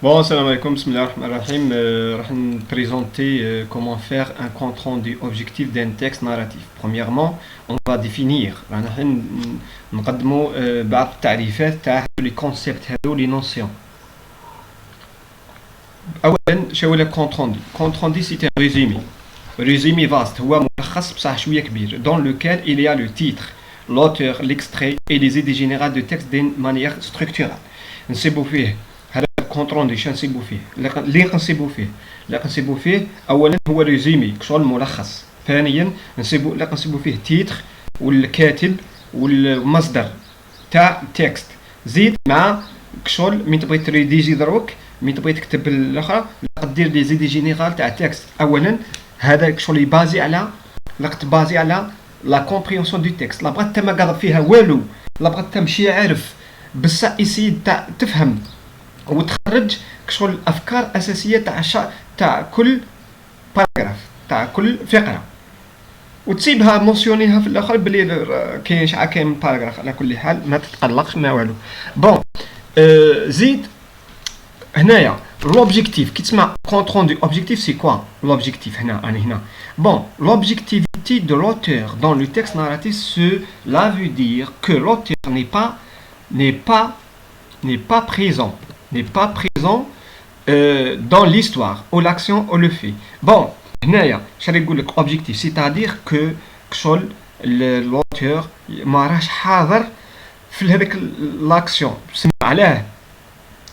Bon, salam alaikum, bismillah ar-Rahman ar-Rahim. راح présenter comment faire un compte rendu objectif d'un texte narratif. Premièrement, on va définir. راح نقدموا بعض التعريفات تاع les concepts هذو les notions. أولا شو هو compte rendu. Compte rendu c'est un résumé. Résumé vaste هو ملخص بصح شوية كبير dans lequel il y a le titre, l'auteur, l'extrait et les idées générales de texte d'une manière structurelle. نسيبو فيه كونت روندي شنو نسيبو فيه اللي نسيبو فيه لا نسيبو فيه اولا هو ريزومي كشغل ملخص. ثانيا نسيبو فيه تيتر والكاتب والمصدر تاع تكست. زيد مع كشغل مين تبغي تريديجي دروك مين تبغي تكتب الاخرى دير دي زيدي جينيرال تاع تكست. اولا هذا كشغل يبازي على تبازي على لا كومبريونسيون دو تكست. لا بغات ما قاعد فيها والو لا بغات ماشي عارف بصح يسيد تاع تفهم وتخرج كشغل افكار اساسيه تاع كل باراغراف تاع كل فقره وتسيبها مونسيونيها في الاخر بلي كاين شحال كاين باراغراف. على كل حال ما تتقلقش ما والو. بون زيد هنايا لوبجيكتيف كي تسمع كونت روندو اوبجيكتيف سي كوا لوبجيكتيف هنا بون l'objectivité de l'auteur dans le texte narratif cela veut dire que l'auteur n'est pas présent dans l'histoire ou l'action ou le fait. Bon, هنايا شنو نقول لك objectif c'est-à-dire que كشغل l'auteur ما راهش حاضر في هذاك l'action. سمع علاه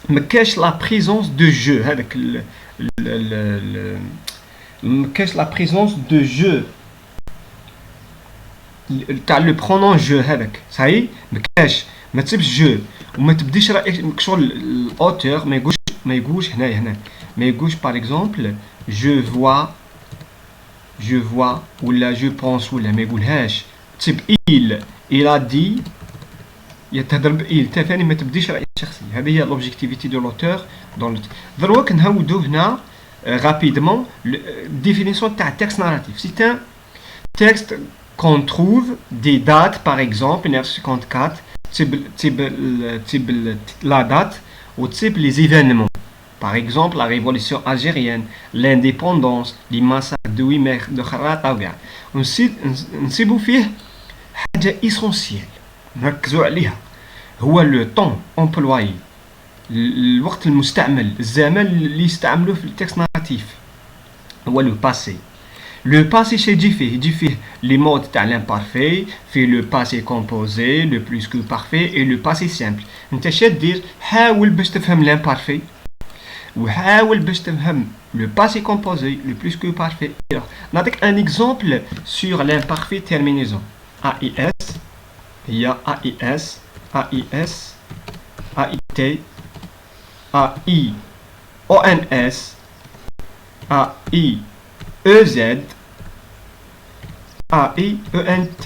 ما كاش لا بريزونس دو جو هذاك ما كاش لا بريزونس دو جو تاع لو برونون جو هذاك صاي ما كاش. ما تسيبش جو وما تبديش شغل الاوتور ما يقولش هنا ما يقولش باغ اكزومبل جو فوا ولا جو بونس ولا ما يقولهاش. تسيب il a dit يتهضر بإيل ثاني ما تبديش رأي شخصي. هذه هي l'objectivité de l'auteur dans le دروك نهودو هنا rapidement définition تاع texte narratif. C'est un texte qu'on trouve des dates par exemple 1954 la date ou les événements. Par exemple, la révolution algérienne, l'indépendance, les massacres de 8 mai de Kharata وكاع. نسيبو فيه حاجة essentielle نركزو عليها هو لو طون امبلواي الوقت المستعمل الزمن اللي يستعملوه في التكست ناراتيف هو لو باسي. Le passé يجي فيه les modes تاع l'imparfait في le passé composé le plus que parfait et le passé simple. انت شدير حاول باش تفهم l'imparfait وحاول باش تفهم le passé composé le plus que parfait. نعطيك un exemple sur l'imparfait terminaison. AIS هي AIS AIS AIT AI ONS AI EZ AIENT.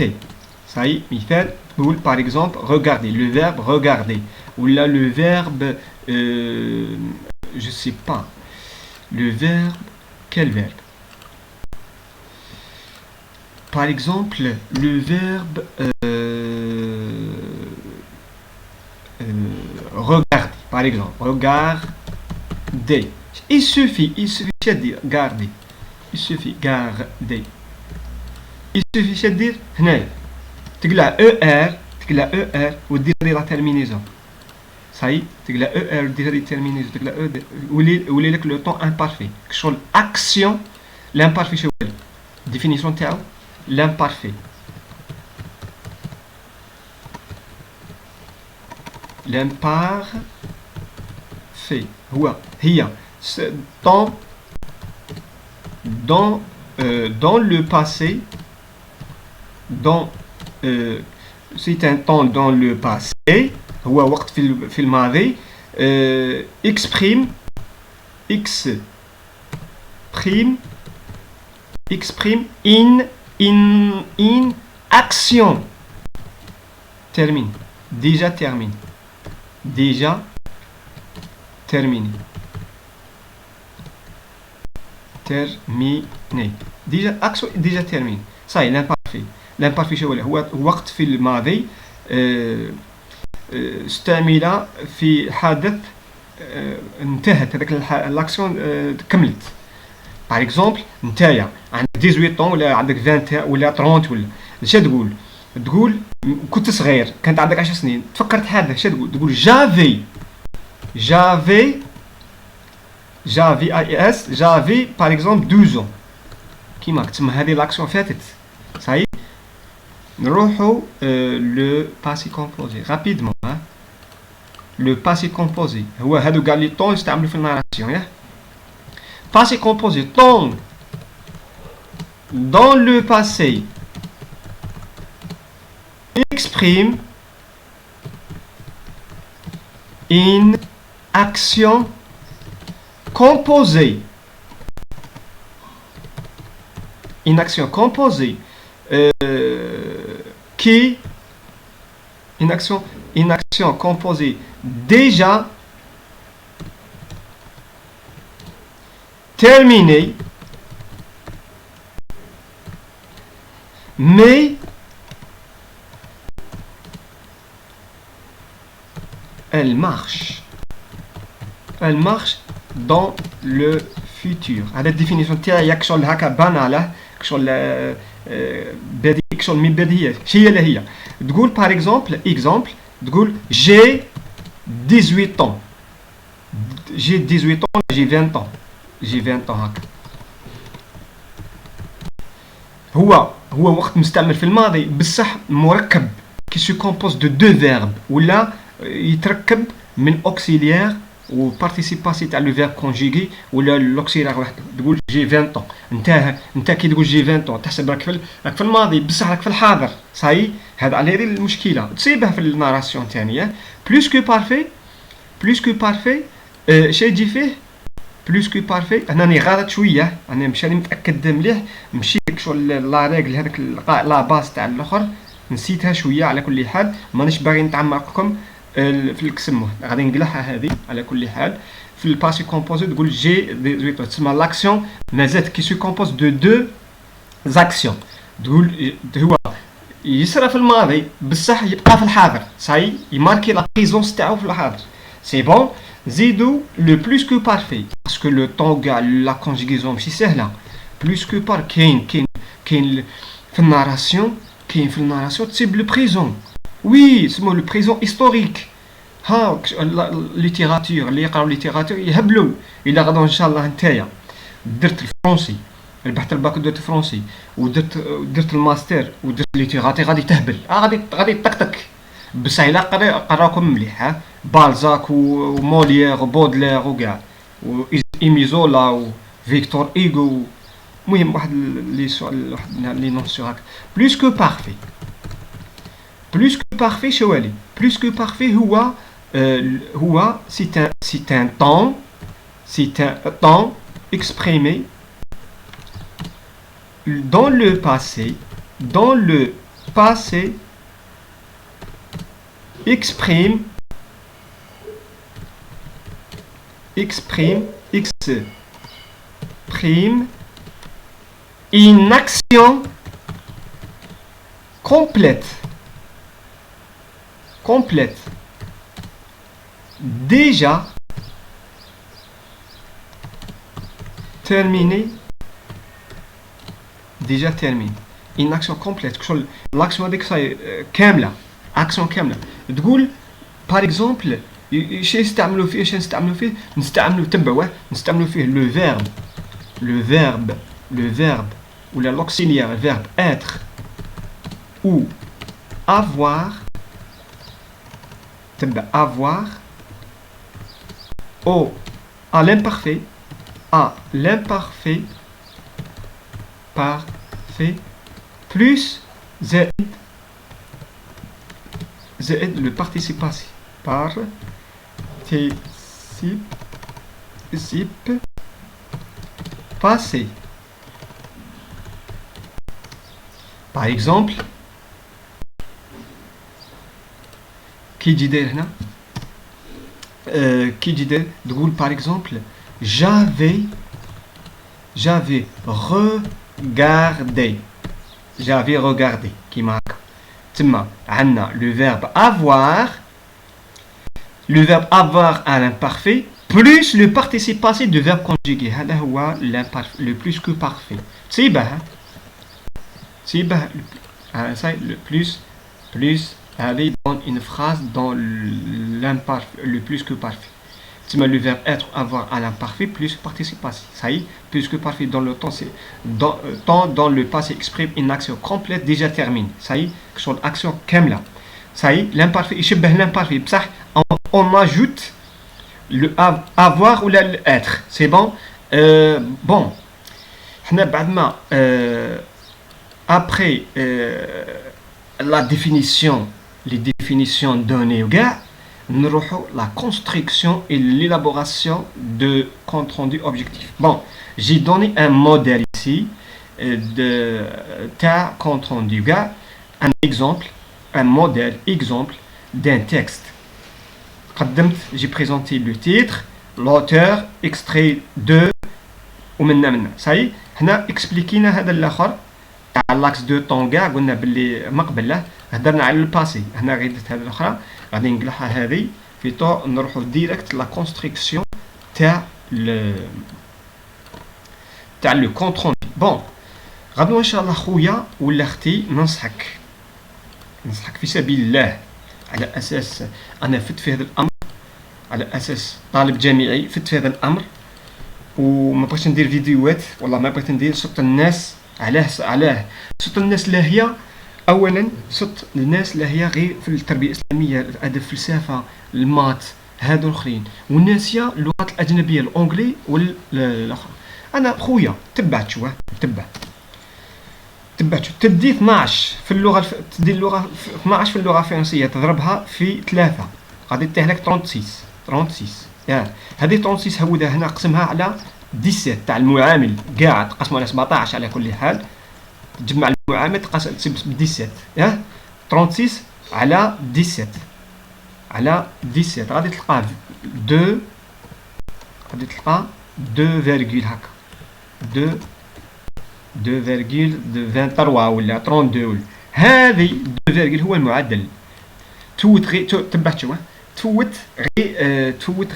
Ça y est, مثال تقول par exemple regarder le verbe regarder ou là le verbe je sais pas le verbe quel verbe par exemple le verbe regarder par exemple regarder il suffit de dire garder il suffit garder il suffit de dire هنا تقلع ER ودير لا terminaison. صاي تقلع ER ودير لا terminaison تقلع ولي لك لو طون امبارفي كشغل اكسيون. l'imparfait شو هو الديفينيسيون تاعو l'imparfait هي dans le passé c'est un temps dans le passé هو وقت في الماضي exprime in action terminé déjà terminé déjà action déjà terminé. Ça est l'imparfait شو هو وقت في الماضي استعمل في حدث انتهت هذاك لاكسيون كملت. باغ اكزومبل نتايا عندك 18 طون ولا عندك 20 ولا 30 ولا اش تقول كنت صغير كانت عندك 10 سنين تفكرت هذا اش تقول جافي اي اس جافي باغ اكزومبل 12 كيما تسمى هذه لاكسيون فاتت صاي. نروحو لو باسي كومبوزي رابيدمون. لو باسي كومبوزي هو هادو كاع لي طون يستعملوا في الناراسيون ياه. Passé composé tombe dans le passé exprime une action composée. Une action composée qui une action composée déjà terminée, mais elle marche dans le futur. هذا الديفينيسيون تاعي ياك شغل هكا باناله شغل بديهي شغل مي بديهيه هي اللي هي تقول باغ اكزومبل تقول j'ai 18 ans j'ai 18 ans j'ai 20 ans j'ai 20 ans هكا. هو وقت مستعمل في الماضي بصح مركب كي سو كومبوز دو دو فيرب ولا يتركب من اوكسيليير و بارتيسيباسي تاع لو فيرب كونجيغي ولا لوكسيليير وحده. تقول جي 20 طون انت كي تقول جي 20 طون تحسب راك في الماضي بصح راك في الحاضر صاي. هذا على هذه المشكله تصيبها في الناراسيون ثانيه. بلوس كو بارفي شي يجي فيه بلوس كو بارفي. انا غلطت شويه انا مش راني متاكد مليح مشيت شغل لا ريغل هذاك لا باز تاع الاخر نسيتها شويه. على كل حال مانيش باغي نتعمقكم في الكسمه غادي نقلعها هذه. على كل حال في الباسي كومبوزي تقول جي تسمى لاكسيون مازالت كي سو كومبوز دو زاكسيون. تقول هو يسرى في الماضي بصح يبقى في الحاضر صاي يماركي لا بريزونس تاعو في الحاضر سي بون. زيدو لو بلوس كو بارفي باسكو لو طون كاع لا كونجيغيزون ماشي سهله. بلوس كو بار كاين في الناراسيون تصيب لو بريزون وي سمو لو بريزون هيستوريك. ها ليتيراتور اللي يقراو ليتيراتور يهبلوا الا غدا ان شاء الله نتايا درت الفرنسي ربحت الباك درت الفرنسي ودرت الماستر ودرت ليتيراتور غادي تهبل غادي تطقطق بصح الا قراكم مليح بالزاك وموليير وبودلير وكاع وايميزولا وفيكتور ايغو. المهم واحد لي نونسيون هكا. بلوس كو بارفي شوالي بلوس كو بارفي هو c'est un temps exprimé dans le passé exprime une action complète déjà terminée. une action complète l'action هذيك كامله action كامله. تقول باغ اكزومبل شي نستعملوا فيه نستعملوا فيه le verbe ou l'auxiliaire le verbe être ou avoir à l'imparfait parfait plus z le participe passé. Par exemple كي يجي داير هنا تقول par exemple j'avais regardé كيما هكا. تما عندنا le verbe avoir le verbe avoir à l'imparfait plus le participe passé du verbe conjugué. هذا هو le plus que parfait. تصيبها ça le plus aller dans une phrase dans l'imparfait, le plus que parfait. Le verbe être, avoir à l'imparfait plus participe passé. Ça y est, plus que parfait dans le temps, c'est dans le passé exprime une action complète déjà terminée. Ça y est, sur l'action كاملة. Ça y est, l'imparfait يشبه l'imparfait. بصح on ajoute le avoir ou l'être. C'est bon. Bon. احنا بعد ما après la définition, les définitions données, la construction et l'élaboration de compte rendu objectif. Bon, j'ai donné un modèle ici de ta compte rendu, un exemple, un modèle, exemple d'un texte. J'ai présenté le titre, l'auteur, extrait de ça y est, on a expliqué هذا l'axe de temps كاع قلنا باللي ما قبله هضرنا على الباسي. هنا غير درت هذه الاخرى غادي نقلعها هذه في طو نروحوا ديريكت لا كونستركسيون تاع لو كونترول. بون غادي ان شاء الله خويا ولا اختي ننصحك في سبيل الله، على اساس انا فت في هذا الامر، على اساس طالب جامعي فت في هذا الامر وما بغيتش ندير فيديوهات، والله ما بغيت ندير صوت الناس. علاه صوت الناس اللي هي اولا صوت الناس اللي هي غير في التربيه الاسلاميه، الادب، الفلسفه، المات، هادو الاخرين، والناس هي اللغات الاجنبيه الانجلي والاخر. انا خويا تبعت شويه تبعت تدي 12 في اللغه، تدي اللغه 12 في اللغه الفرنسيه تضربها في 3 غادي تطيح لك 36 هذه 36 هودها هنا قسمها على 17 تاع المعامل كاع تقسموا على 17 على كل حال، تجمع المعامل تقسم 17 36 على 17 غادي تلقى 2 غادي تلقى 2 فيرغول هكا 2.23 ولا 32 ولا هذه 2 هو المعدل. توت غير تبعت شو توت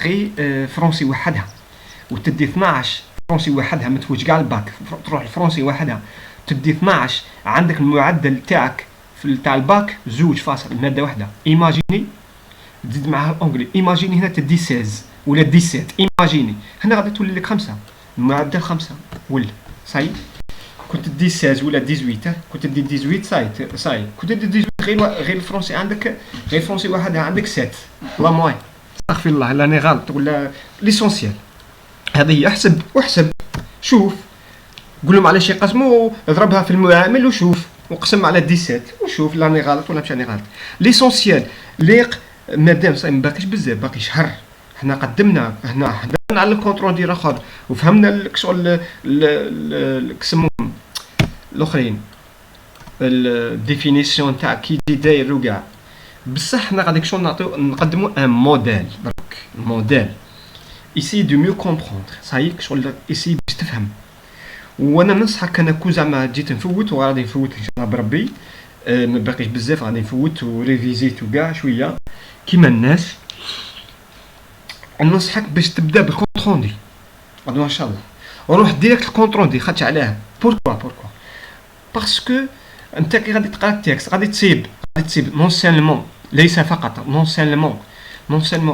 غير فرنسي وحدها وتدي 12 فرنسي وحدها، ما تفوتش كاع الباك تروح الفرنسي وحدها تدي 12 عندك المعدل تاعك في تاع الباك 2 ماده واحده. ايماجيني تزيد معها الانجلي، ايماجيني هنا تدي 16 ولا 17، ايماجيني هنا غادي تولي لك 5 المعدل 5 ولا صاي. كنت تدي 16 ولا 18 كنت تدي 18 صاي كنت تدي 18 غير الفرنسي عندك غير الفرنسي وحدها عندك 7 لا موين. استغفر الله راني غلط ولا ليسونسيال. هذه هي احسب شوف قول لهم على شي قسمو اضربها في المعامل وشوف وقسم على 17 وشوف راني غلط ولا مش راني غلط. ليسونسيال ليق مادام صاي ما باقيش بزاف باقي شهر. حنا قدمنا هنا حضرنا على الكونترول ديال اخر وفهمنا الكسول كسموهم الاخرين الديفينيسيون تاع كي يجي داير وكاع، بصح حنا غادي شغل نقدموا ان موديل برك موديل ايسي دو ميو كومبروندر صاي شغل ايسي باش تفهم. وانا ننصحك انا كون زعما جيت نفوت وغادي نفوت ان شاء الله بربي ما باقيش بزاف غادي نفوت وريفيزيت وكاع شويه كيما الناس. ننصحك باش تبدا بالكونتروندي غادي ان شاء الله وروح ديريكت الكونتروندي. خاطش علاه بوركوا باسكو انت كي غادي تقرا التكست غادي تصيب نون سيلمون ليس فقط نون سيلمون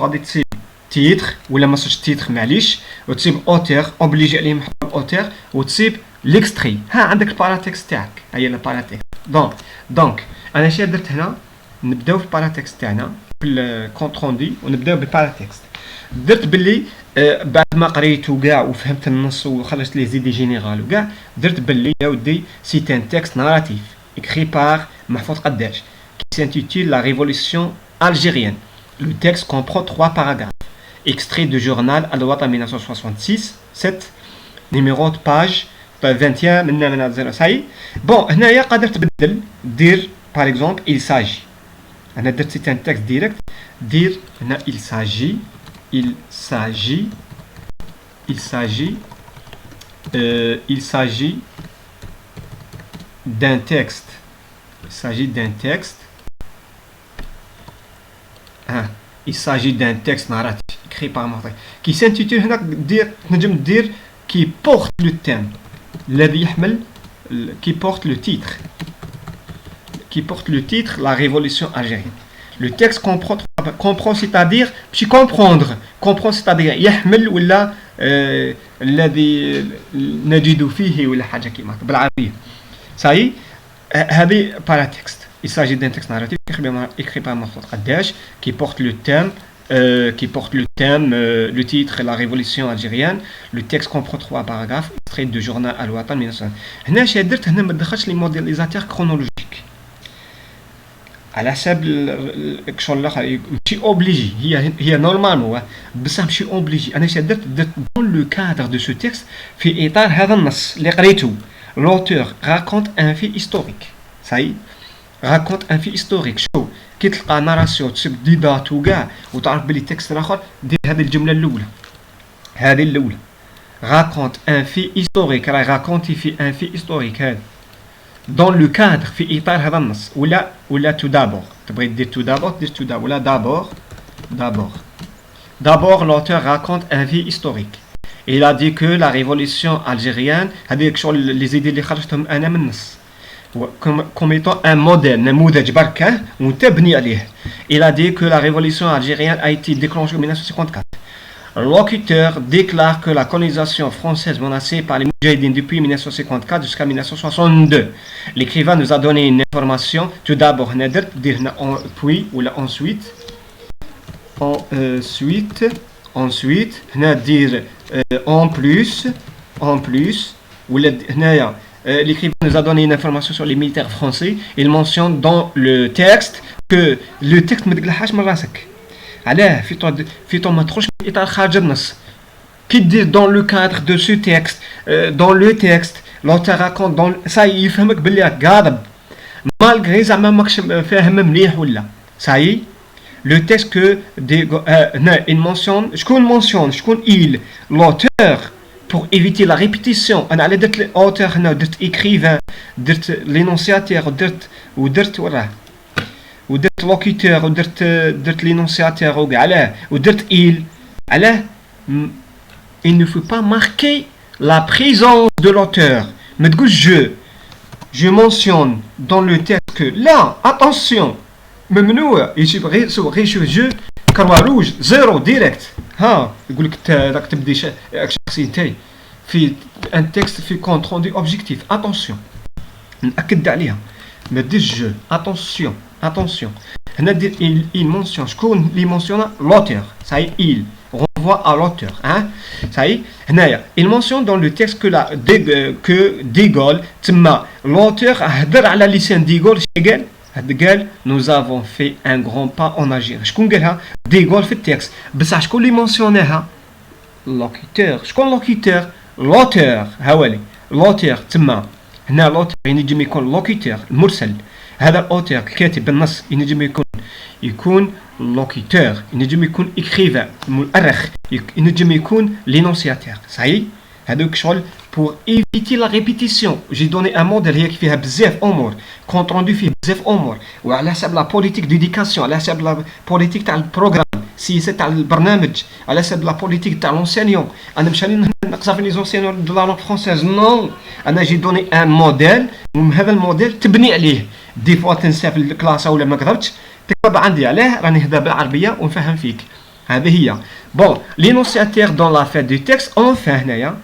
غادي تصيب تيتر ولا ما صرتش تيتر معليش وتصيب اوتور اوبليجي عليه محط اوتور وتصيب ليكستري. ها عندك الباراتكست تاعك هي الباراتكست. دونك انا شنو درت هنا نبداو في الباراتكست تاعنا في الكونتروندي ونبداو بالباراتكست. درت باللي بعد ما قريت وكاع وفهمت النص وخرجت لي زيدي جينيرال وكاع درت باللي يا ودي سي ان تكست ناراتيف écrit par محفوظ قداش qui s'intitule La Révolution algérienne. Le texte comprend 3 paragraphes. Extrait du journal Al-Watan 1966 7 numéro de page 21 من صاي. بون هنايا قادر تبدل دير par exemple il s'agit. انا درت سي ان تكست ديريكت دير هنا il s'agit d'un texte. Il s'agit d'un texte Il s'agit d'un texte narratif écrit par Martin qui s'intitule هناك نجم دير qui porte le thème الذي يحمل qui porte le titre la révolution algérienne. Le texte comprend c'est-à-dire comprendre c'est-à-dire يحمل ولا الذي نجد فيه ولا حاجه كيما بالعربيه. Ça y est, هذه paratexte. Il s'agit d'un texte narratif écrit par Mahfouz Qaddash qui porte le thème, le titre, la révolution algérienne. Le texte comprend 3 paragraphes extraits du journal Al-Watan 1900. هنا شادرت هنا ما دخلش لي موديليزاتور كرونولوجيك. على حسب الشغل الاخر ماشي اوبليجي هي نورمالمون بصح ماشي اوبليجي. انا درت دون لو كادر دو سو تيكست في اطار هذا النص اللي قريته. لوتور راكونت ان في هيستوريك. ساي راكونت ان في هيستوريك. شو كي تلقى ناراسيون تسب دي دات وكاع وتعرف بلي تكست الاخر دير هذه الجمله الاولى. هذه الاولى راكونت ان في هيستوريك راه راكونتي في ان في هيستوريك هذا dans le cadre في إطار هذا النص ولا tout d'abord تبغي دير tout d'abord دير tout d'abord ولا d'abord l'auteur raconte un fait historique. Il a dit que la révolution algérienne هذيك شغل les idées اللي خرجتهم أنا من النص comme étant un modèle نموذج بركة وتبني عليه. Il a dit que la révolution algérienne a été déclenchée en 1954. Le locuteur déclare que la colonisation française menacée par les Moudjahidines depuis 1954 jusqu'à 1962. L'écrivain nous a donné une information. Tout d'abord, puis ou ensuite, dire en plus, ou l'écrivain nous a donné une information sur les militaires français. Il mentionne dans le texte que le texte ما تقلحاش من راسك. علاه في طون ما تخرجش من اطار خارج النص كي دير دون لو كادر دو سو تيكست دون لو تيكست لوتر راكونت دون ساي يفهمك بلي راك قاضب مالغري زعما ماكش فاهم مليح ولا ساي لو تيكست كو دي هنا ان مونسيون شكون il l'auteur pour éviter la répétition. انا على درت الاوتور هنا درت ايكريفان درت لينونسياتور ودرت وراه ودرت لوكيتور درت لينونسياتور وكاع ودرت علاه il ne faut pas marquer la présence de l'auteur. ما تقولش je mentionne dans le texte que là attention ممنوع يجيب غير شوف جو كروا روج زيرو ديريكت ها يقول لك راك تبدي شخصيتي في ان تكست في كونت روندي اوبجيكتيف. اتونسيون ناكد عليها ما ديرش جو attention هنا دير il mentionne شكون اللي منسيونا l'auteur. Ça y est, il renvoie à l'auteur hein. Ça y est, هنايا il mentionne dans le texte que De Gaulle تما l'auteur هدر على لسان دي غول قال قال nous avons fait un grand pas en Algérie. شكون قالها دي غول في التكست بصح شكون اللي منسيوناها لوكيتور. شكون لوكيتور l'auteur هاولي l'auteur تما هنا l'auteur ينجم يكون لوكيتور المرسل. هذا الاوتور الكاتب بالنص ينجم يكون لوكيتور ينجم يكون اكريفان المؤرخ ينجم يكون لينونسياتور. صحيح هذوك شغل pour éviter la répétition. J'ai donné un modèle هي فيها بزاف امور كونت روندو فيه بزاف امور وعلى حسب لا بوليتيك ديديكاسيون على حسب لا بوليتيك تاع البروغرام السياسه تاع البرنامج على حسب لا بوليتيك تاع لونسينيون. انا مش نقصا في لي زونسينيون دو لا لونغ فرونسيز نو انا جي دوني ان موديل وهذا الموديل تبني عليه. دي فوا تنسى في الكلاس ولا ما كتبتش تكتب عندي عليه راني نهضر بالعربيه ونفهم فيك. هذه هي بون لينونسياتور دون لا فين دو تيكست. هنايا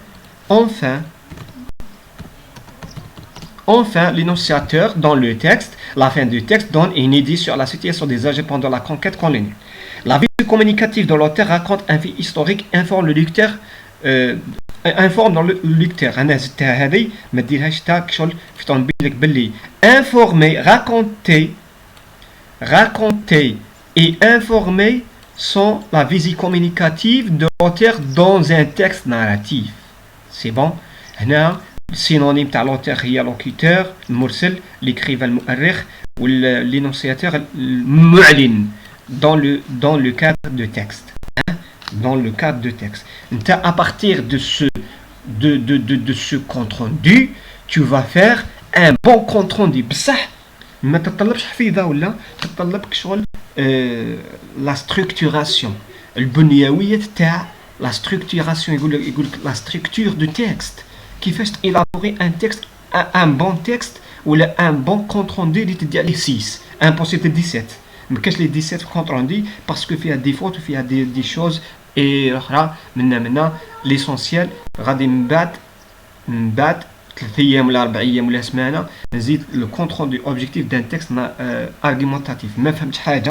Enfin, l'énonciateur dans le texte, la fin du texte donne une idée sur la situation des Algériens pendant la conquête coloniale. La vie communicative de l'auteur raconte un fait historique, informe le lecteur, informe dans le lecteur. أنا زدتها هذه ما ديرهاش تاك شغل في تنبيلك باللي informer, raconter et informer sont la visée communicative de l'auteur dans un texte narratif. C'est bon. هنا synonyme تاع l'auteur هي locuteur المرسل l'écrivain المؤرخ والlénonciateur المعلن dans le cadre de texte hein? Dans le cadre de texte à partir de ce compte rendu tu vas faire un bon compte rendu بصح ما تطلبش حفيظه ولا تطلبك شغل لا ستركتوراسيون البنيويه تاع لا ستركتوراسيون. يقول لك لا ستركتور دو تيكست، كيفاش تيلابوري ان تيكست، ان بون تيكست ولا ان بون كونت روندي اللي تدي عليه 6 امبوسيبل 17. ما كاش لي 17 كونت روندي باسكو فيها دي فوت وفيها دي شوز اي اخرى. منا ليسونسيال غادي من بعد 3 ايام ولا 4 ايام ولا سمانه نزيد لو كونت روندي اوبجيكتيف دان تيكست ارغيومونتاتيف. ما فهمتش حاجه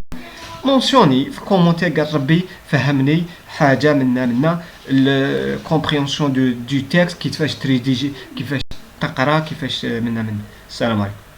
مونسيوني في كومونتير قال ربي فهمني حاجه منا الكومبريهنسيون دو تيكست، كيفاش تريديجي، كيفاش تقرا، كيفاش منا. السلام عليكم.